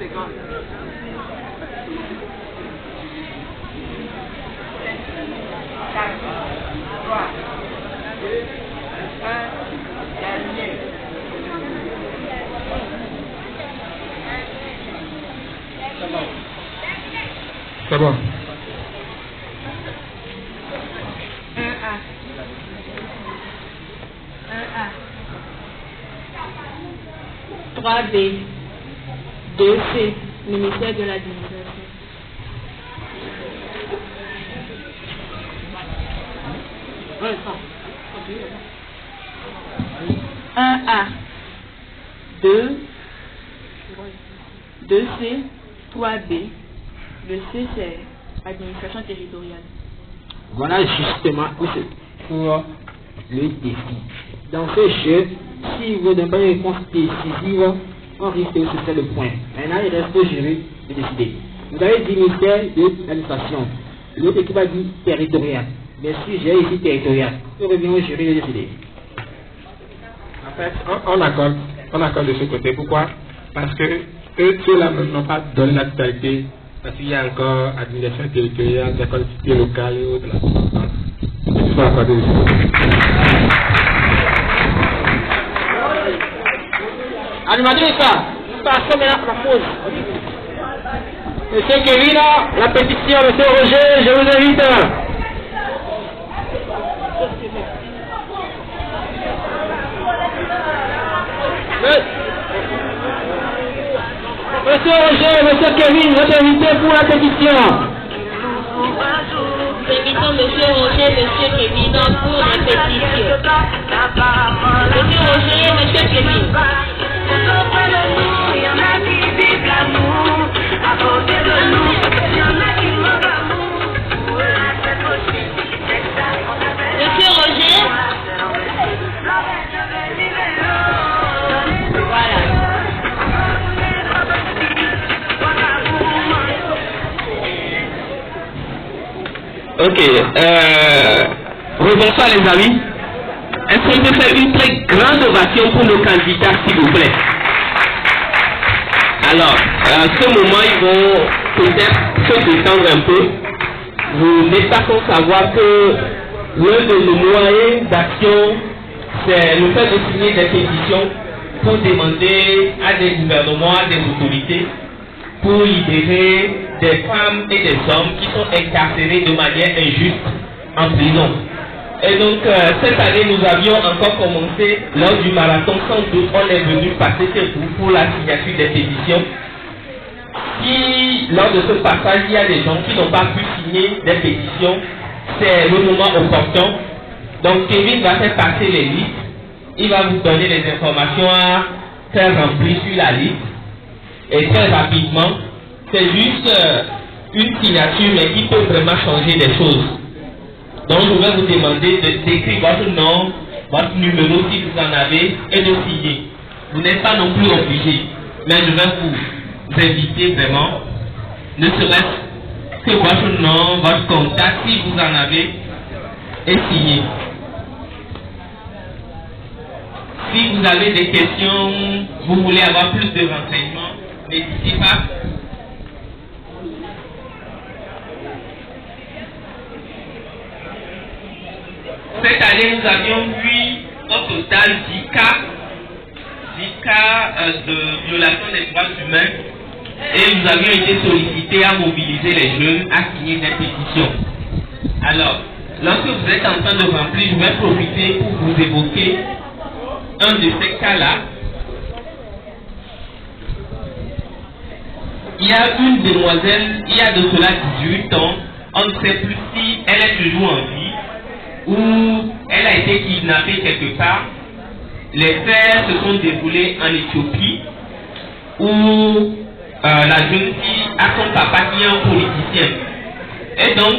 secondes. C'est bon. 1A. 3B. 2C. Ministère de l'administration. 1A. 2C. 3B. Le C, c'est administration territoriale. Voilà justement où c'est pour le défi. Dans ce jeu, si vous donnez pas une réponse décisive, on risque de se faire le point. Maintenant, il reste au jury de décider. Vous avez dit ministère de l'administration. L'autre équipe a dit territorial. Mais si j'ai ici territorial, je reviens au jury de décider. En fait, on accorde de ce côté. Pourquoi? Parce que ceux-là n'ont pas donné la totalité. Parce qu'il y a encore administration territoriale, des collectivités locales et autres là. Il faut accorder de ce côté. Animatrice, nous passons maintenant à la pause. Monsieur Kevin, la pétition, monsieur Roger, je vous invite. Monsieur Roger, monsieur Kevin, votre invité pour la pétition. Nous invitons monsieur Roger, monsieur Kevin pour la pétition. Monsieur Roger, monsieur Kevin. Monsieur Roger. Voilà. Ok, rebonsoir les amis. Est-ce qu'on peut faire une très grande ovation pour nos candidats, s'il vous plaît? Alors, à ce moment, ils vont peut-être se détendre un peu. Vous n'êtes pas sans savoir que l'un de nos moyens d'action, c'est le fait de signer des pétitions pour demander à des gouvernements, à des autorités, pour libérer des femmes et des hommes qui sont incarcérés de manière injuste en prison. Et donc, cette année, nous avions encore commencé lors du marathon. Sans doute, on est venu passer chez vous pour la signature des pétitions. Si, lors de ce passage, il y a des gens qui n'ont pas pu signer des pétitions, c'est le moment opportun. Donc, Kevin va faire passer les listes. Il va vous donner les informations à faire remplir sur la liste. Et très rapidement, c'est juste une signature, mais qui peut vraiment changer des choses. Donc, je vais vous demander d'écrire votre nom, votre numéro si vous en avez, et de signer. Vous n'êtes pas non plus obligé, mais je vais vous inviter vraiment, ne serait-ce que votre nom, votre contact, si vous en avez, et signer. Si vous avez des questions, vous voulez avoir plus de renseignements, n'hésitez pas. Cette année, nous avions vu au total 10 cas de violation des droits humains et nous avions été sollicités à mobiliser les jeunes à signer des pétitions. Alors, lorsque vous êtes en train de remplir, je vais profiter pour vous évoquer un de ces cas-là. Il y a une demoiselle, il y a de cela 18 ans, on ne sait plus si elle est toujours en vie ou elle a été kidnappée quelque part. Les faits se sont déroulés en Éthiopie où la jeune fille a son papa qui est un politicien. Et donc,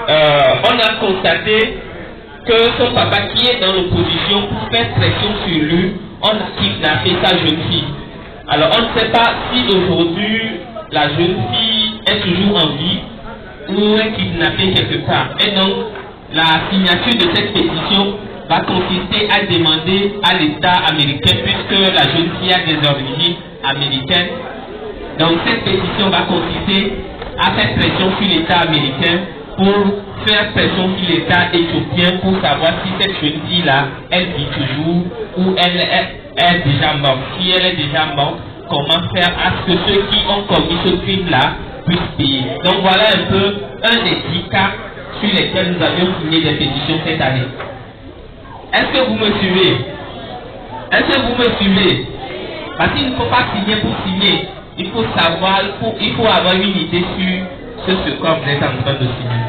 on a constaté que son papa qui est dans l'opposition, pour faire pression sur lui, on a kidnappé sa jeune fille. Alors on ne sait pas si aujourd'hui la jeune fille est toujours en vie ou est kidnappée quelque part. Et donc, la signature de cette pétition va consister à demander à l'État américain, puisque la jeune fille a des origines américaines, Donc cette pétition va consister à faire pression sur l'État américain pour faire pression sur l'État éthiopien pour savoir si cette jeune fille-là, elle vit toujours ou elle est déjà morte. Si elle est déjà morte, comment faire à ce que ceux qui ont commis ce crime-là puissent payer. Donc voilà un peu un des 10 cas sur lesquels nous avions signé des pétitions cette année. Est-ce que vous me suivez? Est-ce que vous me suivez? Parce qu'il ne faut pas signer pour signer. Il faut savoir, il faut avoir une idée sur ce que vous êtes en train de signer.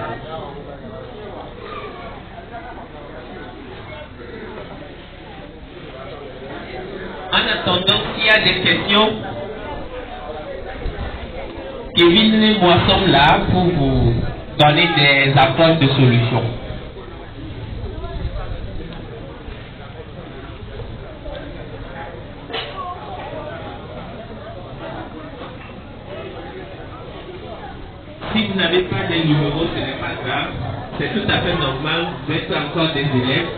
En attendant, s'il y a des questions, Kevin et moi sommes là pour vous donner des apports de solutions. Si vous n'avez pas de numéro, ce n'est pas grave. C'est tout à fait normal. Vous êtes encore des élèves.